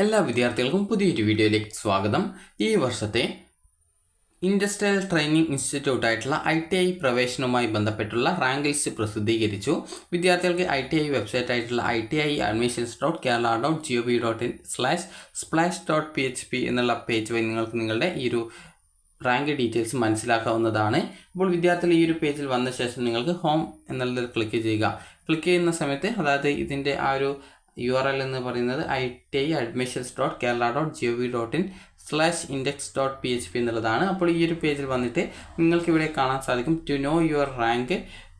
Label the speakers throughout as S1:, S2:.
S1: എല്ലാ വിദ്യാർത്ഥികൾക്കും പുതിയൊരു വീഡിയോയിലേക്ക് സ്വാഗതം. ഈ വർഷത്തെ ഇൻഡസ്ട്രിയൽ ട്രെയിനിങ് ഇൻസ്റ്റിറ്റ്യൂട്ട് ആയിട്ടുള്ള ITI പ്രവേശനവുമായി ബന്ധപ്പെട്ടുള്ള റാങ്ക് ലിസ്റ്റ് പ്രസിദ്ധീകരിച്ചു. വിദ്യാർത്ഥികൾക്ക് ITI വെബ്സൈറ്റ് ആയിട്ടുള്ള itiadmissions.kerala.gov.in/splash.php എന്നുള്ള പേജ് വഴി നിങ്ങൾക്ക് നിങ്ങളുടെ ഈ ഒരു റാങ്ക് ഡീറ്റെയിൽസ് മനസ്സിലാക്കാവുന്നതാണ്. അപ്പോൾ വിദ്യാർത്ഥികൾ ഈ ഒരു പേജിൽ വന്ന ശേഷം നിങ്ങൾക്ക് ഹോം എന്നുള്ളതിൽ ക്ലിക്ക് ചെയ്യുക. ക്ലിക്ക് ചെയ്യുന്ന സമയത്ത് അതായത് ഇതിൻ്റെ ആ ഒരു URL എന്ന് പറയുന്നത് itiadmissions.kerala.gov.in/index.php എന്നുള്ളതാണ്. അപ്പോൾ ഈ ഒരു പേജിൽ വന്നിട്ട് നിങ്ങൾക്ക് ഇവിടെ കാണാൻ സാധിക്കും to know your rank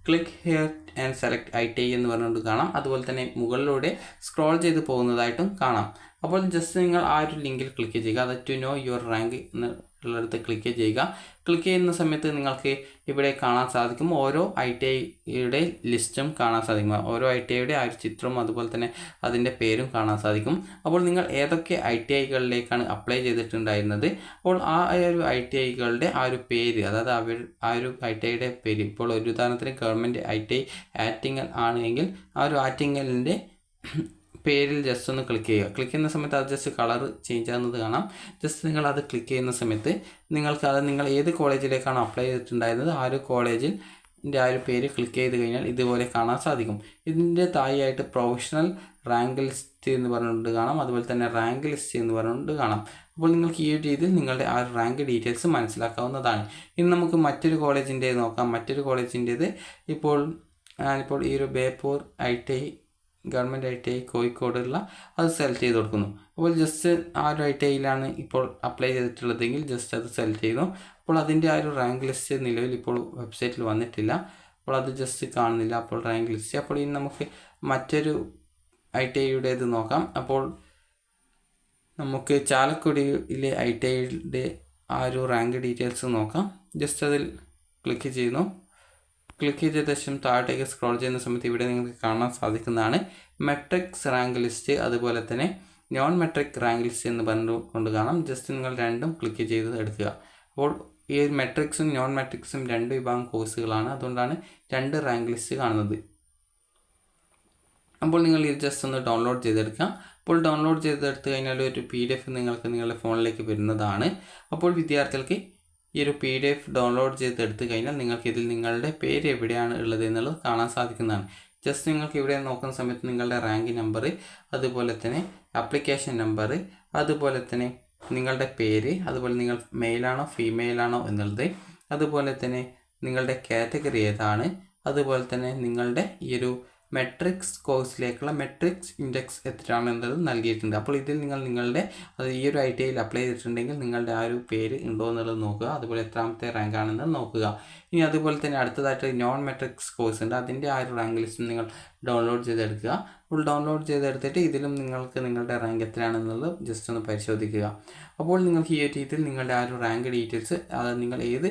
S1: click here and select ITI എന്ന് പറഞ്ഞുകൊണ്ട് കാണാം. അതുപോലെ തന്നെ മുകളിലൂടെ സ്ക്രോൾ ചെയ്ത് പോകുന്നതായിട്ടും കാണാം. അപ്പോൾ ജസ്റ്റ് നിങ്ങൾ ആ ഒരു ലിങ്കിൽ ക്ലിക്ക് ചെയ്യുക. അത് ടു നോ യുവർ റാങ്ക് എന്നുള്ളടത്ത് ക്ലിക്ക് ചെയ്യുക. ക്ലിക്ക് ചെയ്യുന്ന സമയത്ത് നിങ്ങൾക്ക് ഇവിടെ കാണാൻ സാധിക്കും ഓരോ ITIയുടെ ലിസ്റ്റും കാണാൻ സാധിക്കും. ഓരോ ITIയുടെ ആ ഒരു ചിത്രവും അതുപോലെ തന്നെ അതിൻ്റെ പേരും കാണാൻ സാധിക്കും. അപ്പോൾ നിങ്ങൾ ഏതൊക്കെ ITIകളിലേക്കാണ് അപ്ലൈ ചെയ്തിട്ടുണ്ടായിരുന്നത്, അപ്പോൾ ആ ഒരു ITIകളുടെ ആ ഒരു പേര്, അതായത് ആ ഒരു ITIയുടെ പേര്, ഇപ്പോൾ ഒരു ഉദാഹരണത്തിന് ഗവൺമെൻറ് ITI ആറ്റിങ്ങൽ ആണെങ്കിൽ ആ ഒരു ആറ്റിങ്ങലിൻ്റെ പേരിൽ ജസ്റ്റ് ഒന്ന് ക്ലിക്ക് ചെയ്യുക. ക്ലിക്ക് ചെയ്യുന്ന സമയത്ത് അത് ജസ്റ്റ് കളർ ചേഞ്ച് ആകുന്നത് കാണാം. ജസ്റ്റ് നിങ്ങൾ അത് ക്ലിക്ക് ചെയ്യുന്ന സമയത്ത് നിങ്ങൾക്ക് അത് നിങ്ങൾ ഏത് കോളേജിലേക്കാണ് അപ്ലൈ ചെയ്തിട്ടുണ്ടായിരുന്നത് ആ ഒരു കോളേജിൻ്റെ ആ ഒരു പേര് ക്ലിക്ക് ചെയ്ത് കഴിഞ്ഞാൽ ഇതുപോലെ കാണാൻ സാധിക്കും. ഇതിൻ്റെ താഴെയായിട്ട് പ്രൊഫഷണൽ റാങ്ക് ലിസ്റ്റ് എന്ന് പറഞ്ഞുകൊണ്ട് കാണാം, അതുപോലെ തന്നെ റാങ്ക് ലിസ്റ്റ് എന്ന് പറഞ്ഞുകൊണ്ട് കാണാം. അപ്പോൾ നിങ്ങൾക്ക് ഈ ഒരു രീതിയിൽ നിങ്ങളുടെ ആ റാങ്ക് ഡീറ്റെയിൽസ് മനസ്സിലാക്കാവുന്നതാണ്. ഇനി നമുക്ക് മറ്റൊരു കോളേജിൻ്റെ നോക്കാം. മറ്റൊരു കോളേജിൻ്റേത് ഇപ്പോൾ ഈ ഒരു ബേപ്പൂർ ITI ഗവൺമെൻറ് ITI കോഴിക്കോടുള്ള അത് സെലക്ട് ചെയ്ത് കൊടുക്കുന്നു. അപ്പോൾ ജസ്റ്റ് ആ ഒരു ITIയിലാണ് ഇപ്പോൾ അപ്ലൈ ചെയ്തിട്ടുള്ളതെങ്കിൽ ജസ്റ്റ് അത് സെലക്ട് ചെയ്യുന്നു. അപ്പോൾ അതിൻ്റെ ആ ഒരു റാങ്ക് ലിസ്റ്റ് നിലവിൽ ഇപ്പോൾ വെബ്സൈറ്റിൽ വന്നിട്ടില്ല. അപ്പോൾ അത് ജസ്റ്റ് കാണുന്നില്ല അപ്പോൾ റാങ്ക് ലിസ്റ്റ്. അപ്പോൾ ഇനി നമുക്ക് മറ്റൊരു ITIയുടേത് നോക്കാം. അപ്പോൾ നമുക്ക് ചാലക്കുടിയിലെ ITIയുടെ ആ ഒരു റാങ്ക് ഡീറ്റെയിൽസ് നോക്കാം. ജസ്റ്റ് അതിൽ ക്ലിക്ക് ചെയ്യുന്നു. ക്ലിക്ക് ചെയ്ത ശേഷം താഴേക്ക് സ്ക്രോൾ ചെയ്യുന്ന സമയത്ത് ഇവിടെ നിങ്ങൾക്ക് കാണാൻ സാധിക്കുന്നതാണ് മെട്രിക്സ് റാങ്ക് ലിസ്റ്റ്, അതുപോലെ തന്നെ നോൺ മെട്രിക് റാങ്ക് ലിസ്റ്റ് എന്ന് പറഞ്ഞുകൊണ്ട് കാണാം. ജസ്റ്റ് നിങ്ങൾ രണ്ടും ക്ലിക്ക് ചെയ്ത് എടുക്കുക. അപ്പോൾ ഈ മെട്രിക്സും നോൺ മെട്രിക്സും രണ്ട് വിഭാഗം കോഴ്സുകളാണ്, അതുകൊണ്ടാണ് രണ്ട് റാങ്ക് ലിസ്റ്റ് കാണുന്നത്. അപ്പോൾ നിങ്ങൾ ഇത് ജസ്റ്റ് ഒന്ന് ഡൗൺലോഡ് ചെയ്തെടുക്കുക. അപ്പോൾ ഡൗൺലോഡ് ചെയ്തെടുത്ത് കഴിഞ്ഞാൽ ഒരു PDF നിങ്ങൾക്ക് നിങ്ങളുടെ ഫോണിലേക്ക് വരുന്നതാണ്. അപ്പോൾ വിദ്യാർത്ഥികൾക്ക് ഈ ഒരു PDF ഡൗൺലോഡ് ചെയ്തെടുത്ത് കഴിഞ്ഞാൽ നിങ്ങൾക്ക് ഇതിൽ നിങ്ങളുടെ പേര് എവിടെയാണ് ഉള്ളത് എന്നുള്ളത് കാണാൻ സാധിക്കുന്നതാണ്. ജസ്റ്റ് നിങ്ങൾക്ക് ഇവിടെ നോക്കുന്ന സമയത്ത് നിങ്ങളുടെ റാങ്ക് നമ്പർ, അതുപോലെ തന്നെ ആപ്ലിക്കേഷൻ നമ്പർ, അതുപോലെ തന്നെ നിങ്ങളുടെ പേര്, അതുപോലെ നിങ്ങൾ മെയിലാണോ ഫീമെയിലാണോ എന്നുള്ളത്, അതുപോലെ തന്നെ നിങ്ങളുടെ കാറ്റഗറി ഏതാണ്, അതുപോലെ തന്നെ നിങ്ങളുടെ ഈ ഒരു മെട്രിക്സ് കോഴ്സിലേക്കുള്ള മെട്രിക്സ് ഇൻഡെക്സ് എത്രയാണെന്നുള്ളത് നൽകിയിട്ടുണ്ട്. അപ്പോൾ ഇതിൽ നിങ്ങളുടെ ഈ ഒരു ITIയിൽ അപ്ലൈ ചെയ്തിട്ടുണ്ടെങ്കിൽ നിങ്ങളുടെ ആ ഒരു പേര് ഉണ്ടോ എന്നുള്ളത് നോക്കുക, അതുപോലെ എത്രാമത്തെ റാങ്ക് ആണെന്ന് നോക്കുക. ഇനി അതുപോലെ തന്നെ അടുത്തതായിട്ട് നോൺ മെട്രിക്സ് കോഴ്സ് ഉണ്ട്, അതിൻ്റെ ആ ഒരു റാങ്ക് ലിസ്റ്റ് നിങ്ങൾ ഡൗൺലോഡ് ചെയ്തെടുക്കുക. അപ്പോൾ ഡൗൺലോഡ് ചെയ്തെടുത്തിട്ട് ഇതിലും നിങ്ങൾക്ക് നിങ്ങളുടെ റാങ്ക് എത്രയാണെന്നുള്ളത് ജസ്റ്റ് ഒന്ന് പരിശോധിക്കുക. അപ്പോൾ നിങ്ങൾക്ക് ഈ ഒരു രീതിയിൽ നിങ്ങളുടെ ആ ഒരു റാങ്ക് ഡീറ്റെയിൽസ്, അതായത് നിങ്ങൾ ഏത്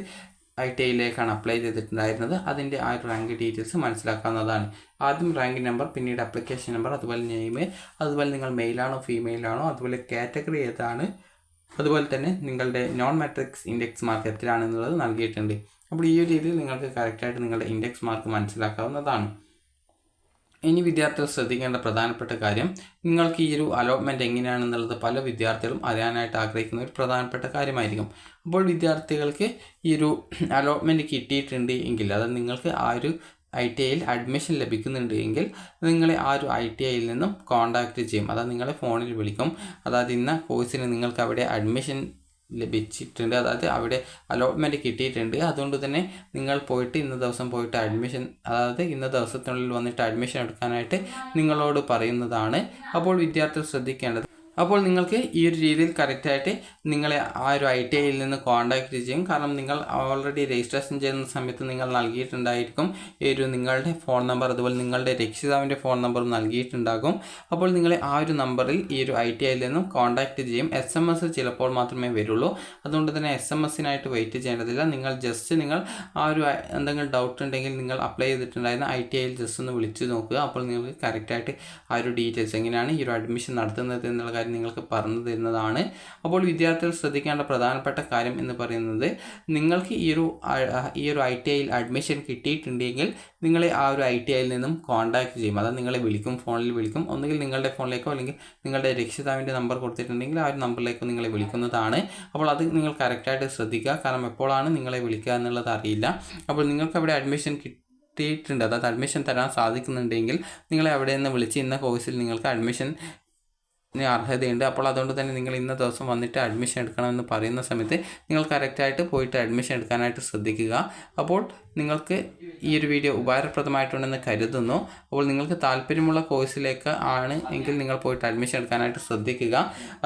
S1: ITIയിലേക്കാണ് അപ്ലൈ ചെയ്തിട്ടുണ്ടായിരുന്നത് അതിൻ്റെ ആ ഒരു റാങ്ക് ഡീറ്റെയിൽസ് മനസ്സിലാക്കാവുന്നതാണ്. ആദ്യം റാങ്ക് നമ്പർ, പിന്നീട് ആപ്ലിക്കേഷൻ നമ്പർ, അതുപോലെ നെയിം, അതുപോലെ നിങ്ങൾ മെയിലാണോ ഫീമെയിലാണോ, അതുപോലെ കാറ്റഗറി ഏതാണ്, അതുപോലെ തന്നെ നിങ്ങളുടെ നോൺ മാട്രിക്സ് ഇൻഡെക്സ് മാർക്ക് എത്രയാണെന്നുള്ളത് നൽകിയിട്ടുണ്ട്. അപ്പോൾ ഈ ഒരു രീതിയിൽ നിങ്ങൾക്ക് കറക്റ്റായിട്ട് നിങ്ങളുടെ ഇൻഡെക്സ് മാർക്ക് മനസ്സിലാക്കാവുന്നതാണ്. ഇനി വിദ്യാർത്ഥികൾ ശ്രദ്ധിക്കേണ്ട പ്രധാനപ്പെട്ട കാര്യം, നിങ്ങൾക്ക് ഈ ഒരു അലോട്ട്മെൻറ്റ് എങ്ങനെയാണെന്നുള്ളത് പല വിദ്യാർത്ഥികളും അറിയാനായിട്ട് ആഗ്രഹിക്കുന്ന ഒരു പ്രധാനപ്പെട്ട കാര്യമായിരിക്കും. അപ്പോൾ വിദ്യാർത്ഥികൾക്ക് ഈ ഒരു അലോട്ട്മെൻറ്റ് കിട്ടിയിട്ടുണ്ട് എങ്കിൽ, അതായത് നിങ്ങൾക്ക് ആ ഒരു ITIയിൽ അഡ്മിഷൻ ലഭിക്കുന്നുണ്ട് എങ്കിൽ നിങ്ങളെ ആ ഒരു ITIയിൽ നിന്നും കോൺടാക്റ്റ് ചെയ്യും. അതായത് നിങ്ങളെ ഫോണിൽ വിളിക്കും. അതായത് ഇന്ന കോഴ്സിന് നിങ്ങൾക്ക് അവിടെ അഡ്മിഷൻ ലഭിച്ചിട്ടുണ്ട്, അതായത് അവിടെ അലോട്ട്മെൻറ്റ് കിട്ടിയിട്ടുണ്ട്, അതുകൊണ്ട് തന്നെ നിങ്ങൾ പോയിട്ട് ഇന്ന ദിവസം പോയിട്ട് അഡ്മിഷൻ, അതായത് ഇന്ന ദിവസത്തിനുള്ളിൽ വന്നിട്ട് അഡ്മിഷൻ എടുക്കാനായിട്ട് നിങ്ങളോട് പറയുന്നതാണ്. അപ്പോൾ വിദ്യാർത്ഥികൾ ശ്രദ്ധിക്കേണ്ടത്, അപ്പോൾ നിങ്ങൾക്ക് ഈ ഒരു രീതിയിൽ കറക്റ്റായിട്ട് നിങ്ങളെ ആ ഒരു ITIയിൽ നിന്ന് കോൺടാക്റ്റ് ചെയ്യും. കാരണം നിങ്ങൾ ഓൾറെഡി രജിസ്ട്രേഷൻ ചെയ്യുന്ന സമയത്ത് നിങ്ങൾ നൽകിയിട്ടുണ്ടായിരിക്കും ഈ ഒരു നിങ്ങളുടെ ഫോൺ നമ്പർ, അതുപോലെ നിങ്ങളുടെ രക്ഷിതാവിൻ്റെ ഫോൺ നമ്പറും നൽകിയിട്ടുണ്ടാകും. അപ്പോൾ നിങ്ങളെ ആ ഒരു നമ്പറിൽ ഈ ഒരു ITIയിൽ നിന്നും കോൺടാക്റ്റ് ചെയ്യും. SMS ചിലപ്പോൾ മാത്രമേ വരുള്ളൂ, അതുകൊണ്ട് തന്നെ SMSനായിട്ട് വെയിറ്റ് ചെയ്യേണ്ടതില്ല. നിങ്ങൾ ആ ഒരു എന്തെങ്കിലും ഡൗട്ട് ഉണ്ടെങ്കിൽ നിങ്ങൾ അപ്ലൈ ചെയ്തിട്ടുണ്ടായിരുന്ന ITIയിൽ ജസ്റ്റ് ഒന്ന് വിളിച്ച് നോക്കുക. അപ്പോൾ നിങ്ങൾക്ക് കറക്റ്റായിട്ട് ആ ഒരു ഡീറ്റെയിൽസ് എങ്ങനെയാണ് ഈ ഒരു അഡ്മിഷൻ നടത്തുന്നത് എന്നുള്ള കാര്യം നിങ്ങൾക്ക് പറഞ്ഞു തരുന്നതാണ്. അപ്പോൾ വിദ്യാർത്ഥികൾ ശ്രദ്ധിക്കേണ്ട പ്രധാനപ്പെട്ട കാര്യം എന്ന് പറയുന്നത്, നിങ്ങൾക്ക് ഈ ഒരു ITIയിൽ അഡ്മിഷൻ കിട്ടിയിട്ടുണ്ടെങ്കിൽ നിങ്ങളെ ആ ഒരു ITIയിൽ നിന്നും കോൺടാക്ട് ചെയ്യും. അതായത് നിങ്ങളെ വിളിക്കും, ഫോണിൽ വിളിക്കും. ഒന്നുകിൽ നിങ്ങളുടെ ഫോണിലേക്കോ അല്ലെങ്കിൽ നിങ്ങളുടെ രക്ഷിതാവിൻ്റെ നമ്പർ കൊടുത്തിട്ടുണ്ടെങ്കിൽ ആ ഒരു നമ്പറിലേക്കോ നിങ്ങളെ വിളിക്കുന്നതാണ്. അപ്പോൾ അത് നിങ്ങൾ കറക്റ്റായിട്ട് ശ്രദ്ധിക്കുക. കാരണം എപ്പോഴാണ് നിങ്ങളെ വിളിക്കുക എന്നുള്ളത് അറിയില്ല. അപ്പോൾ നിങ്ങൾക്ക് അവിടെ അഡ്മിഷൻ കിട്ടിയിട്ടുണ്ട്, അതായത് അഡ്മിഷൻ തരാൻ സാധിക്കുന്നുണ്ടെങ്കിൽ നിങ്ങളെ അവിടെ നിന്ന് വിളിച്ച് ഇന്ന കോഴ്സിൽ നിങ്ങൾക്ക് അഡ്മിഷൻ അർഹതയുണ്ട്, അപ്പോൾ അതുകൊണ്ട് തന്നെ നിങ്ങൾ ഇന്ന ദിവസം വന്നിട്ട് അഡ്മിഷൻ എടുക്കണമെന്ന് പറയുന്ന സമയത്ത് നിങ്ങൾ കറക്റ്റായിട്ട് പോയിട്ട് അഡ്മിഷൻ എടുക്കാനായിട്ട് ശ്രദ്ധിക്കുക. അപ്പോൾ നിങ്ങൾക്ക് ഈ ഒരു വീഡിയോ ഉപകാരപ്രദമായിട്ടുണ്ടെന്ന് കരുതുന്നു. അപ്പോൾ നിങ്ങൾക്ക് താല്പര്യമുള്ള കോഴ്സിലേക്ക് ആണ് എങ്കിൽ നിങ്ങൾ പോയിട്ട് അഡ്മിഷൻ എടുക്കാനായിട്ട് ശ്രദ്ധിക്കുക.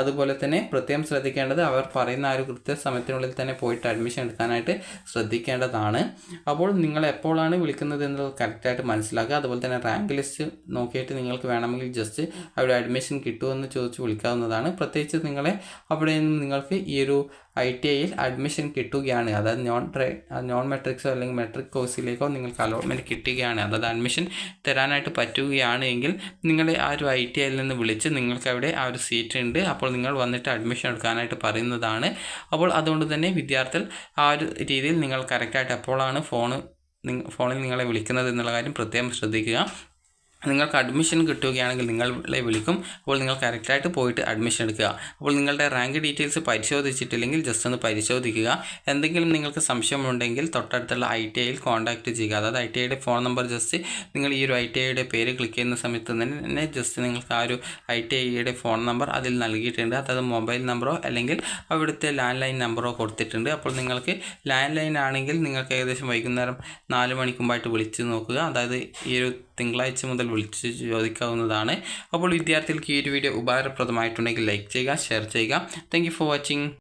S1: അതുപോലെ തന്നെ പ്രത്യേകം ശ്രദ്ധിക്കേണ്ടത്, അവർ പറയുന്ന ആ ഒരു കൃത്യസമയത്തിനുള്ളിൽ തന്നെ പോയിട്ട് അഡ്മിഷൻ എടുക്കാനായിട്ട് ശ്രദ്ധിക്കേണ്ടതാണ്. അപ്പോൾ നിങ്ങൾ എപ്പോഴാണ് വിളിക്കുന്നത് എന്നുള്ളത് കറക്റ്റായിട്ട് മനസ്സിലാക്കുക. അതുപോലെ തന്നെ റാങ്ക് ലിസ്റ്റ് നോക്കിയിട്ട് നിങ്ങൾക്ക് വേണമെങ്കിൽ ജസ്റ്റ് അവിടെ അഡ്മിഷൻ കിട്ടുമെന്ന് ചോദിച്ച് വിളിക്കാവുന്നതാണ്. പ്രത്യേകിച്ച് നിങ്ങളെ അവിടെ നിന്ന് നിങ്ങൾക്ക് ഈ ഒരു ITIയിൽ അഡ്മിഷൻ കിട്ടുകയാണ്, അതായത് നോൺ മെട്രിക്സോ അല്ലെങ്കിൽ മെട്രിക് കോഴ്സിലേക്കോ നിങ്ങൾക്ക് അലോട്ട്മെൻറ്റ് കിട്ടുകയാണ്, അതായത് അഡ്മിഷൻ തരാനായിട്ട് പറ്റുകയാണ് എങ്കിൽ നിങ്ങളെ ആ ഒരു ITIയിൽ നിന്ന് വിളിച്ച് നിങ്ങൾക്ക് അവിടെ ആ ഒരു സീറ്റ് ഉണ്ട്, അപ്പോൾ നിങ്ങൾ വന്നിട്ട് അഡ്മിഷൻ എടുക്കാനായിട്ട് പറയുന്നതാണ്. അപ്പോൾ അതുകൊണ്ട് തന്നെ വിദ്യാർത്ഥികൾ ആ ഒരു രീതിയിൽ നിങ്ങൾ കറക്റ്റായിട്ട് എപ്പോഴാണ് ഫോണിൽ നിങ്ങളെ വിളിക്കുന്നത് എന്നുള്ള കാര്യം പ്രത്യേകം ശ്രദ്ധിക്കുക. നിങ്ങൾക്ക് അഡ്മിഷൻ കിട്ടുകയാണെങ്കിൽ നിങ്ങളെ വിളിക്കും. അപ്പോൾ നിങ്ങൾ കറക്റ്റായിട്ട് പോയിട്ട് അഡ്മിഷൻ എടുക്കുക. അപ്പോൾ നിങ്ങളുടെ റാങ്ക് ഡീറ്റെയിൽസ് പരിശോധിച്ചിട്ടില്ലെങ്കിൽ ജസ്റ്റ് ഒന്ന് പരിശോധിക്കുക. എന്തെങ്കിലും നിങ്ങൾക്ക് സംശയമുണ്ടെങ്കിൽ തൊട്ടടുത്തുള്ള ITIയിൽ കോൺടാക്റ്റ് ചെയ്യുക. അതായത് ITIയുടെ ഫോൺ നമ്പർ ജസ്റ്റ് നിങ്ങൾ ഈ ഒരു ITIയുടെ പേര് ക്ലിക്ക് ചെയ്യുന്ന സമയത്ത് തന്നെ ജസ്റ്റ് നിങ്ങൾക്ക് ആ ഒരു ITIയുടെ ഫോൺ നമ്പർ അതിൽ നൽകിയിട്ടുണ്ട്. അതായത് മൊബൈൽ നമ്പറോ അല്ലെങ്കിൽ അവിടുത്തെ ലാൻഡ് ലൈൻ നമ്പറോ കൊടുത്തിട്ടുണ്ട്. അപ്പോൾ നിങ്ങൾക്ക് ലാൻഡ് ലൈൻ ആണെങ്കിൽ നിങ്ങൾക്ക് ഏകദേശം വൈകുന്നേരം 4 മണിക്ക് മുമ്പായിട്ട് വിളിച്ച് നോക്കുക. അതായത് ഈ ഒരു തിങ്കളാഴ്ച മുതൽ വിളിച്ച് ചോദിക്കാവുന്നതാണ്. അപ്പോൾ വിദ്യാർത്ഥികൾക്ക് ഈ ഒരു വീഡിയോ ഉപകാരപ്രദമായിട്ടുണ്ടെങ്കിൽ ലൈക്ക് ചെയ്യുക, ഷെയർ ചെയ്യുക. Thank you for watching.